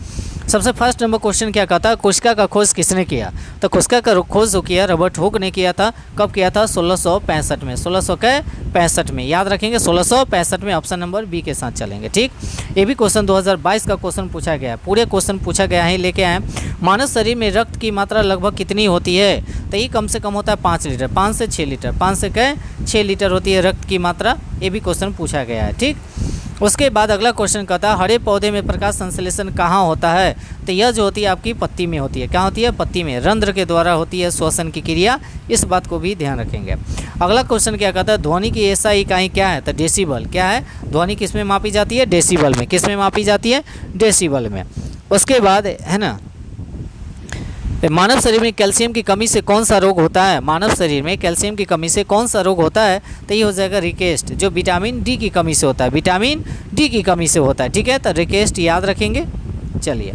सबसे फर्स्ट नंबर क्वेश्चन क्या कहता है? कोशिका का खोज किसने किया? तो कोशिका का खोज जो किया रॉबर्ट हुक ने किया था। कब किया था? 1665 में। 1665 में, याद रखेंगे। 1665 में, ऑप्शन नंबर बी के साथ चलेंगे। ठीक, ये भी क्वेश्चन 2022 का क्वेश्चन पूछा गया है। पूरे क्वेश्चन पूछा गया है, लेके आए। मानव शरीर में रक्त की मात्रा लगभग कितनी होती है? तो ये कम से कम होता है 5 लीटर, 5 से 6 लीटर, 5 से 6 लीटर होती है रक्त की मात्रा। ये भी क्वेश्चन पूछा गया है। ठीक, उसके बाद अगला क्वेश्चन कहता है हरे पौधे में प्रकाश संश्लेषण कहाँ होता है? तो यह जो होती है आपकी पत्ती में होती है। क्या होती है? पत्ती में। रंध्र के द्वारा होती है श्वसन की क्रिया, इस बात को भी ध्यान रखेंगे। अगला क्वेश्चन क्या कहता है ध्वनि की ऐसा इकाई क्या है? तो डेसिबल। क्या है? ध्वनि किस में मापी जाती है? डेसिबल में। किस में मापी जाती है? डेसिबल में। उसके बाद है ना, मानव शरीर में कैल्शियम की कमी से कौन सा रोग होता है? मानव शरीर में कैल्शियम की कमी से कौन सा रोग होता है? तो ये हो जाएगा रिकेस्ट, जो विटामिन डी की कमी से होता है। विटामिन डी की कमी से होता है, ठीक है। तो रिकेस्ट याद रखेंगे। चलिए,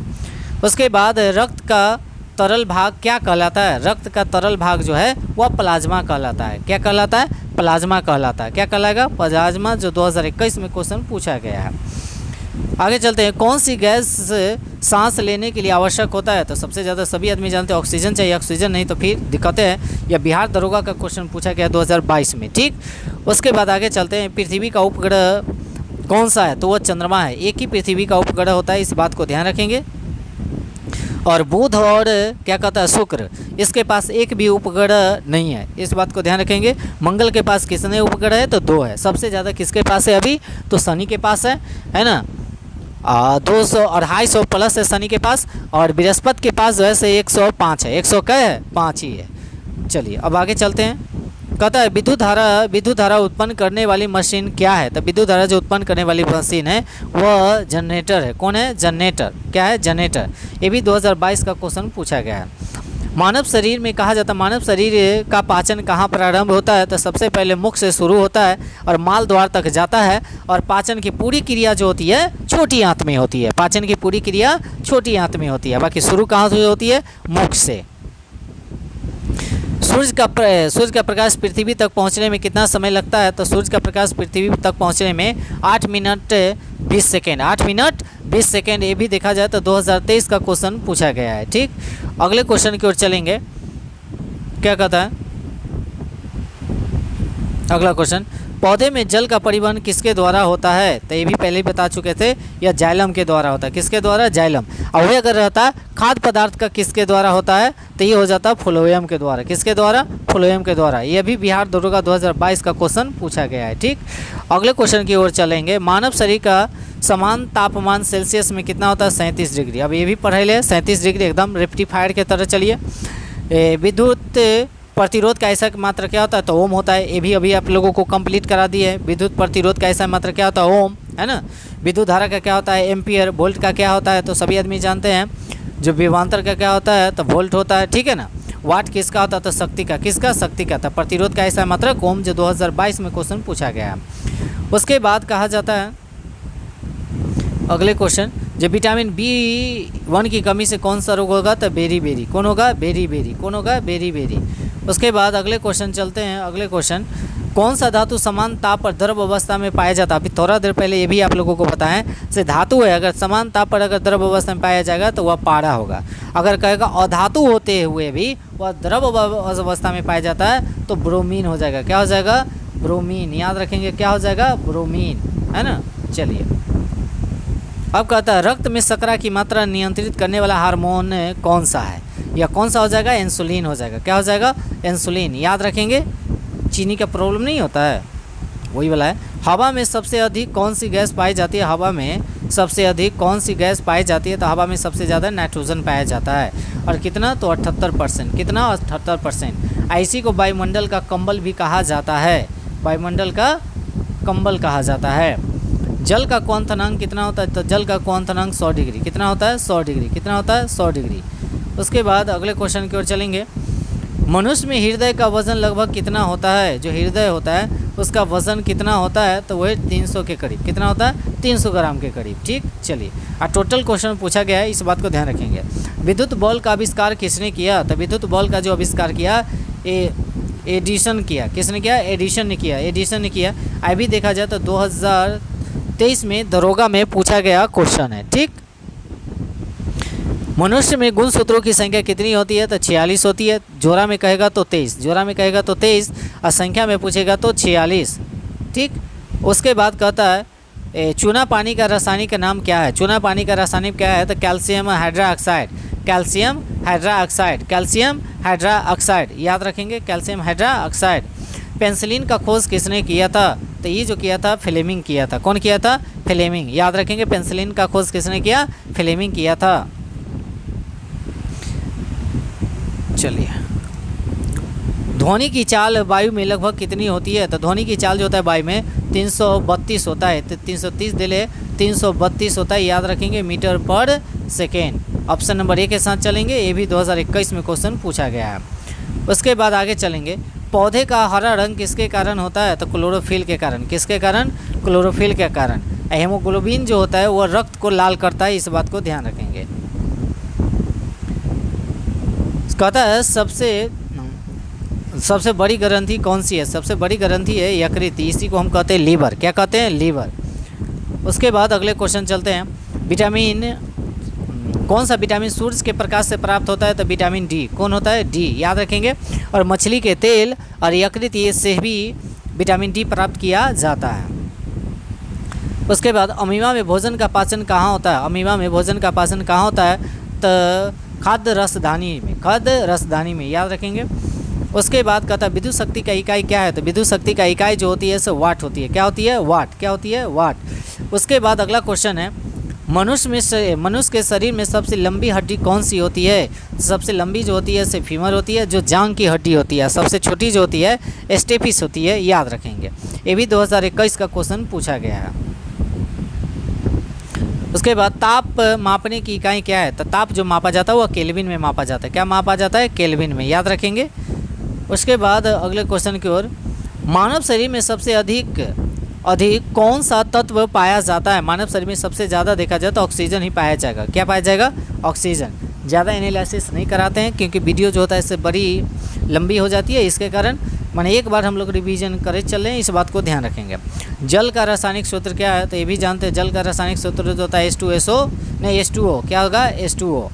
उसके बाद रक्त का तरल भाग क्या कहलाता है? रक्त का तरल भाग जो है वह प्लाज्मा कहलाता है। क्या कहलाता है? प्लाज्मा कहलाता है। क्या कहलाएगा? प्लाज्मा, जो 2021 में क्वेश्चन पूछा गया है। आगे चलते हैं, कौन सी गैस सांस लेने के लिए आवश्यक होता है? तो सबसे ज़्यादा सभी आदमी जानते हैं ऑक्सीजन चाहिए। ऑक्सीजन नहीं तो फिर दिक्कतें हैं। यह बिहार दरोगा का क्वेश्चन पूछा गया 2022 में, ठीक। उसके बाद आगे चलते हैं, पृथ्वी का उपग्रह कौन सा है? तो वह चंद्रमा है। एक ही पृथ्वी का उपग्रह होता है, इस बात को ध्यान रखेंगे। और बुध और क्या कहता है शुक्र, इसके पास एक भी उपग्रह नहीं है, इस बात को ध्यान रखेंगे। मंगल के पास कितने उपग्रह है? तो 2 है। सबसे ज़्यादा किसके पास है अभी? तो शनि के पास है ना, 200 250 प्लस है शनि के पास। और बृहस्पति के पास जो है से 105 है। 100 क्या है? 5 ही है। चलिए अब आगे चलते हैं। कहता है विद्युत धारा उत्पन्न करने वाली मशीन क्या है? तो विद्युत धारा जो उत्पन्न करने वाली मशीन है वह जनरेटर है। कौन है? जनरेटर। क्या है? जनरेटर। ये भी 2022 का क्वेश्चन पूछा गया है। मानव शरीर में कहा जाता है मानव शरीर का पाचन कहाँ प्रारंभ होता है? तो सबसे पहले मुख से शुरू होता है और माल द्वार तक जाता है। और पाचन की पूरी क्रिया जो होती है छोटी आंत में होती है। पाचन की पूरी क्रिया छोटी आंत में होती है, बाकी शुरू कहाँ से होती है? मुख से। सूर्य का प्रकाश पृथ्वी तक पहुंचने में कितना समय लगता है? तो सूर्य का प्रकाश पृथ्वी तक पहुंचने में 8 मिनट 20 सेकेंड। 8 minute 20 second. ये भी देखा जाए तो 2023 का क्वेश्चन पूछा गया है, ठीक। अगले क्वेश्चन की ओर चलेंगे। क्या कहता है अगला क्वेश्चन, पौधे में जल का परिवहन किसके द्वारा होता है? तो ये भी पहले ही बता चुके थे, यह जाइलम के द्वारा होता है। किसके द्वारा? जाइलम। और वही अगर रहता खाद्य पदार्थ का किसके द्वारा होता है? तो ये हो जाता फ्लोएम के द्वारा। किसके द्वारा? फ्लोएम के द्वारा। यह भी बिहार दरोगा 2022 का क्वेश्चन पूछा गया है, ठीक। अगले क्वेश्चन की ओर चलेंगे। मानव शरीर का समान तापमान सेल्सियस में कितना होता है? 37 डिग्री। अब ये भी पढ़ाई ले, 37 डिग्री एकदम रेक्टिफायर के तरह। चलिए, विद्युत प्रतिरोध का ऐसा मात्रा क्या होता है? तो ओम होता है। ये भी अभी आप लोगों को कंप्लीट करा दी है। विद्युत प्रतिरोध का ऐसा मात्रा क्या होता है? ओम, है ना। विद्युत धारा का क्या होता है? एम्पियर। वोल्ट का क्या होता है? तो सभी आदमी जानते हैं। जो विभवांतर का क्या होता है? तो वोल्ट होता है, ठीक है ना। वाट किसका होता है? तो शक्ति का। किसका? शक्ति का। था प्रतिरोध का ऐसा मात्रा ओम, जो 2022 में क्वेश्चन पूछा गया है। उसके बाद कहा जाता है अगले क्वेश्चन, जो विटामिन B1 की कमी से कौन सा रोग होगा? तो बेरी। कौन होगा? बेरी। कौन होगा? बेरी। उसके बाद अगले क्वेश्चन चलते हैं। अगले क्वेश्चन, कौन सा धातु समान ताप पर द्रव अवस्था में पाया जाता है? अभी थोड़ा देर पहले ये भी आप लोगों को बताएं, से धातु है, अगर समान ताप पर अगर द्रव अवस्था में पाया जाएगा तो वह पारा होगा। अगर कहेगा अधातु होते हुए भी वह द्रव अवस्था में पाया जाता है तो ब्रोमीन हो जाएगा। क्या हो जाएगा? ब्रोमीन। याद रखेंगे, क्या हो जाएगा? ब्रोमीन, है ना। चलिए, अब कहता है रक्त में शर्करा की मात्रा नियंत्रित करने वाला हार्मोन कौन सा है? या कौन सा हो जाएगा? इंसुलिन हो जाएगा। क्या हो जाएगा? इंसुलिन। याद रखेंगे, चीनी का प्रॉब्लम नहीं होता है, वही वाला है। हवा में सबसे अधिक कौन सी गैस पाई जाती है? हवा में सबसे अधिक कौन सी गैस पाई जाती है? तो हवा में सबसे ज़्यादा नाइट्रोजन पाया जाता है। और कितना? तो 78%। कितना? 78%। इसी को वायुमंडल का कंबल भी कहा जाता है। वायुमंडल का कंबल कहा जाता है। जल का क्वांथनांक कितना होता है? तो जल का क्वांथनांक 100 डिग्री। कितना होता है? 100 डिग्री। कितना होता है? 100 डिग्री। उसके बाद अगले क्वेश्चन की ओर चलेंगे। मनुष्य में हृदय का वजन लगभग कितना होता है? जो हृदय होता है उसका वजन कितना होता है? तो वह 300 के करीब। कितना होता है? 300 ग्राम के करीब, ठीक। चलिए, टोटल क्वेश्चन पूछा गया है, इस बात को ध्यान रखेंगे। विद्युत बॉल का आविष्कार किसने किया? तो विद्युत बॉल का जो आविष्कार किया एडिसन किया। किसने किया? एडिसन ने किया। एडिसन ने किया। अभी देखा जाए तो 2023 में दरोगा में पूछा गया क्वेश्चन है, ठीक। मनुष्य में गुणसूत्रों की संख्या कितनी होती है? तो 46 होती है। जोड़ा में कहेगा तो 23। जोड़ा में कहेगा तो 23 और संख्या में पूछेगा तो 46, ठीक। उसके बाद कहता है चूना पानी का रासायनिक नाम क्या है? चूना पानी का रासायनिक क्या है? तो calcium hydroxide. Calcium hydroxide. Calcium hydroxide. याद रखेंगे, कैल्शियम हाइड्रोक्साइड। पेंसिलिन का खोज किसने किया था? तो ये जो किया था फ्लेमिंग किया था। कौन किया था? फ्लेमिंग। याद रखेंगे पेंसिलिन का खोज किसने किया? फ्लेमिंग किया था। चलिए, ध्वनि की चाल वायु में लगभग कितनी होती है? तो ध्वनि की चाल जो होता है वायु में 332 होता है। तो 330 दिले 332 होता है, याद रखेंगे, मीटर पर सेकेंड। ऑप्शन नंबर ए के साथ चलेंगे, ये भी 2021 में क्वेश्चन पूछा गया है। उसके बाद आगे चलेंगे, पौधे का हरा रंग किसके कारण होता है? तो क्लोरोफिल के कारण। किसके कारण? क्लोरोफिल के कारण। हेमोग्लोबिन जो होता है वो रक्त को लाल करता है, इस बात को ध्यान रखेंगे। कहता है सबसे बड़ी ग्रंथि कौन सी है? सबसे बड़ी ग्रंथि है यकृत, इसी को हम कहते हैं लीवर। क्या कहते हैं? लीवर। उसके बाद अगले क्वेश्चन चलते हैं, विटामिन, कौन सा विटामिन सूरज के प्रकाश से प्राप्त होता है? तो विटामिन डी। कौन होता है? डी, याद रखेंगे। और मछली के तेल और यकृत ये से भी विटामिन डी प्राप्त किया जाता है। उसके बाद अमीबा में भोजन का पाचन कहाँ होता है? अमीबा में भोजन का पाचन कहाँ होता है? तो खाद्य रसधानी में। खाद्य रसधानी में, याद रखेंगे। उसके बाद कहता है विद्युत शक्ति का इकाई क्या है? तो विद्युत शक्ति का इकाई जो होती है सो वाट होती है। क्या होती है? वाट। क्या होती है? वाट। उसके बाद अगला क्वेश्चन है, मनुष्य के शरीर में सबसे लंबी हड्डी कौन सी होती है? सबसे लंबी जो होती है से फीमर होती है, जो जांग की हड्डी होती है। सबसे छोटी जो होती है स्टेपिस होती है, याद रखेंगे। ये भी 2021 का क्वेश्चन पूछा गया है। उसके बाद ताप मापने की इकाई क्या है? तो ताप जो मापा जाता है वो केल्विन में मापा जाता है। क्या मापा जाता है? केल्विन में, याद रखेंगे। उसके बाद अगले क्वेश्चन की ओर, मानव शरीर में सबसे अधिक कौन सा तत्व पाया जाता है? मानव शरीर में सबसे ज़्यादा देखा जाए तो ऑक्सीजन ही पाया जाएगा। क्या पाया जाएगा? ऑक्सीजन। ज़्यादा एनालिसिस नहीं कराते हैं क्योंकि वीडियो जो होता है इससे बड़ी लंबी हो जाती है, इसके कारण मैंने एक बार हम लोग रिवीजन करे चल रहे हैं, इस बात को ध्यान रखेंगे। जल का रासायनिक सूत्र क्या है? तो ये भी जानते हैं, जल का रासायनिक सूत्र जो होता है H2O। क्या होगा? H2O।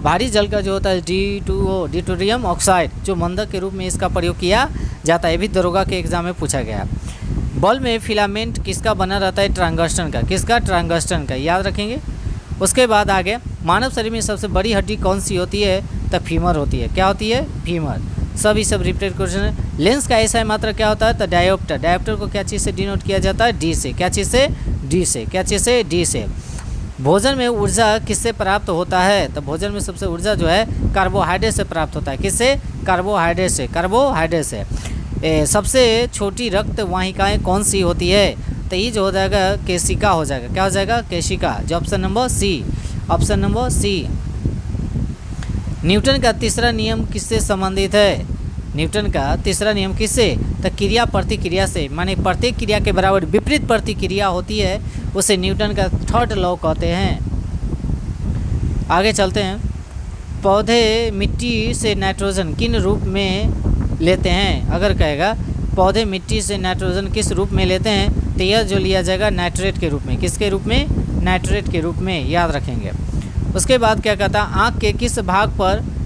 भारी जल का जो होता है D2O, डिटोरियम ऑक्साइड, जो मंदक के रूप में इसका प्रयोग किया जाता है। ये भी दरोगा के एग्जाम में पूछा गया। बल्ब में फिलामेंट किसका बना रहता है? टंगस्टन का। किसका? टंगस्टन का, याद रखेंगे। उसके बाद आगे, मानव शरीर में सबसे बड़ी हड्डी कौन सी होती है? तो फीमर होती है। क्या होती है? फीमर। सब रिपीटेड क्वेश्चन है। लेंस का ऐसा मात्रा क्या होता है? तो डायोप्टर। डायोप्टर को क्या चीज़ से डिनोट किया जाता है? डी से। क्या चीज़ से? डी से। क्या चीज़ से? डी से। भोजन में ऊर्जा किससे प्राप्त होता है? तो भोजन में सबसे ऊर्जा जो है कार्बोहाइड्रेट से प्राप्त होता है। किससे? कार्बोहाइड्रेट से। कार्बोहाइड्रेट से। सबसे छोटी रक्त वाहिकाएँ कौन सी होती है? तो ये जो हो जाएगा केशिका हो जाएगा। क्या हो जाएगा? केशिका, जो option number C. Option number C. Newton का तीसरा नियम किससे संबंधित है? न्यूटन का तीसरा नियम किससे? तो क्रिया प्रतिक्रिया से, माने प्रत्येक क्रिया के बराबर विपरीत प्रतिक्रिया होती है, उसे न्यूटन का थर्ड लॉ कहते हैं। आगे चलते हैं, पौधे मिट्टी से नाइट्रोजन किन रूप में लेते हैं? अगर कहेगा पौधे मिट्टी से नाइट्रोजन किस रूप में लेते हैं, तो यह जो लिया जाएगा नाइट्रेट के रूप में। किसके रूप में? नाइट्रेट के रूप में, याद रखेंगे। उसके बाद क्या कहता है, आँख के किस भाग पर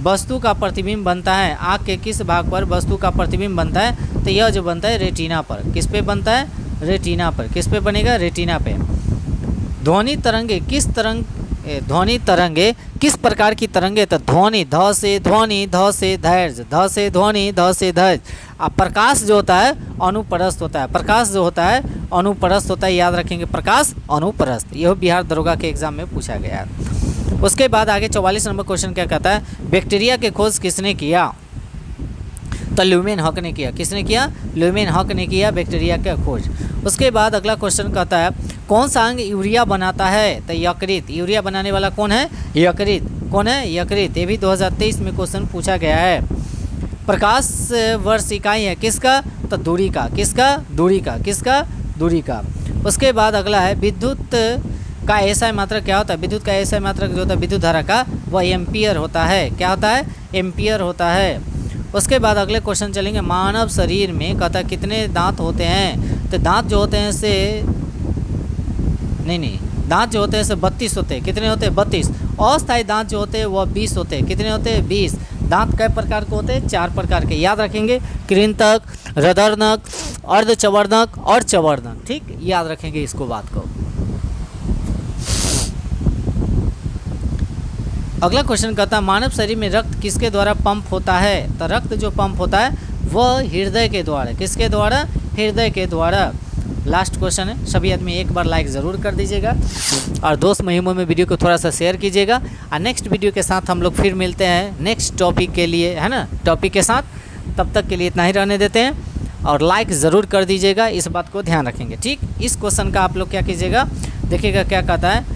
वस्तु का प्रतिबिंब बनता है? आँख के किस भाग पर वस्तु का प्रतिबिंब बनता है? तो यह जो बनता है रेटिना पर। किस पे बनता है? रेटिना पर। किस पे बनेगा? रेटिना पे। ध्वनि तरंगे किस प्रकार की तरंगे? तो ध्वनि, ध से ध्वनि, ध से धैर्य, ध से ध्वनि, ध से धैर्य। अब प्रकाश जो होता है अनुप्रस्थ होता है। प्रकाश जो होता है अनुप्रस्थ होता है, याद रखेंगे, प्रकाश अनुप्रस्थ। यह बिहार दरोगा के एग्जाम में पूछा गया है। उसके बाद आगे 44 नंबर क्वेश्चन क्या कहता है, बैक्टीरिया के खोज किसने किया? तो ल्यूमेन हॉक ने किया। किसने किया? ल्यूमेन हॉक ने किया बैक्टीरिया का खोज। उसके बाद अगला क्वेश्चन कहता है, कौन सा अंग यूरिया बनाता है? तो यकृत। यूरिया बनाने वाला कौन है? यकृत। कौन है? यकृत। ये भी 2023 में क्वेश्चन पूछा गया है। प्रकाश वर्ष इकाई है किसका? तो दूरी का। किसका? दूरी का। किसका? दूरी का। उसके बाद अगला है, विद्युत का ऐसा मात्रक क्या होता है? विद्युत का ऐसा मात्रक जो होता है विद्युत धारा का, वह एम्पियर होता है। क्या होता है? एम्पियर होता है। उसके बाद अगले क्वेश्चन चलेंगे, मानव शरीर में कहता कितने दांत होते हैं? तो दांत जो होते हैं से दांत जो होते हैं से 32 होते हैं। कितने होते हैं? 32। अस्थायी दांत जो होते हैं वह 20 होते हैं। कितने होते हैं? 20। दांत कई प्रकार के होते हैं? 4 प्रकार के, याद रखेंगे, कृंतक, रदरनक, अर्धचवर्णक और चवर्णक। ठीक, याद रखेंगे इसको, बात को। अगला क्वेश्चन कहता है मानव शरीर में रक्त किसके द्वारा पंप होता है। तो रक्त जो पंप होता है वह हृदय के द्वारा। किसके द्वारा? हृदय के द्वारा। लास्ट क्वेश्चन है, सभी आदमी एक बार लाइक ज़रूर कर दीजिएगा और दोस्त महिमों में वीडियो को थोड़ा सा शेयर कीजिएगा। और नेक्स्ट वीडियो के साथ हम लोग फिर मिलते हैं नेक्स्ट टॉपिक के लिए, है ना, टॉपिक के साथ। तब तक के लिए इतना ही रहने देते हैं और लाइक ज़रूर कर दीजिएगा, इस बात को ध्यान रखेंगे। ठीक, इस क्वेश्चन का आप लोग क्या कीजिएगा, देखिएगा क्या कहता है।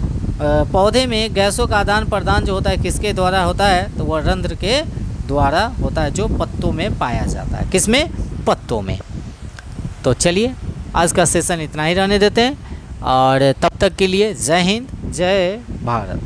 पौधे में गैसों का आदान प्रदान जो होता है किसके द्वारा होता है, तो वह रंध्र के द्वारा होता है जो पत्तों में पाया जाता है। किस में? पत्तों में। तो चलिए आज का सेशन इतना ही रहने देते हैं और तब तक के लिए जय हिंद, जय भारत।